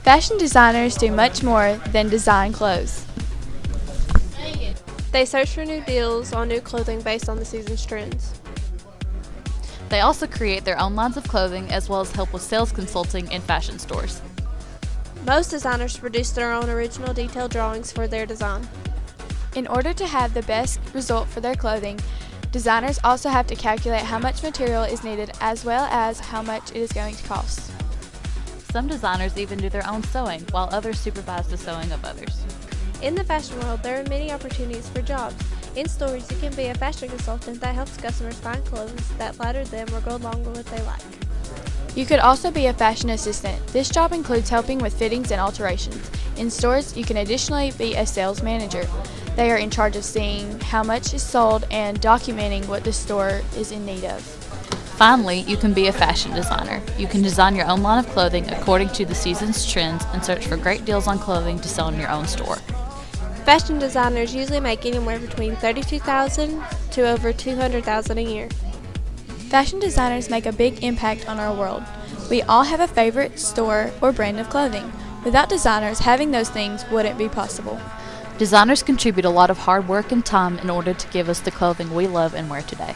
Fashion designers do much more than design clothes. They search for new deals on new clothing based on the season's trends. They also create their own lines of clothing as well as help with sales consulting in fashion stores. Most designers produce their own original detailed drawings for their design. In order to have the best result for their clothing, designers also have to calculate how much material is needed as well as how much it is going to cost. Some designers even do their own sewing, while others supervise the sewing of others. In the fashion world, there are many opportunities for jobs. In stores, you can be a fashion consultant that helps customers find clothes that flatter them or go along with what they like. You could also be a fashion assistant. This job includes helping with fittings and alterations. In stores, you can additionally be a sales manager. They are in charge of seeing how much is sold and documenting what the store is in need of. Finally, you can be a fashion designer. You can design your own line of clothing according to the season's trends and search for great deals on clothing to sell in your own store. Fashion designers usually make anywhere between $32,000 to over $200,000 a year. Fashion designers make a big impact on our world. We all have a favorite store or brand of clothing. Without designers, having those things wouldn't be possible. Designers contribute a lot of hard work and time in order to give us the clothing we love and wear today.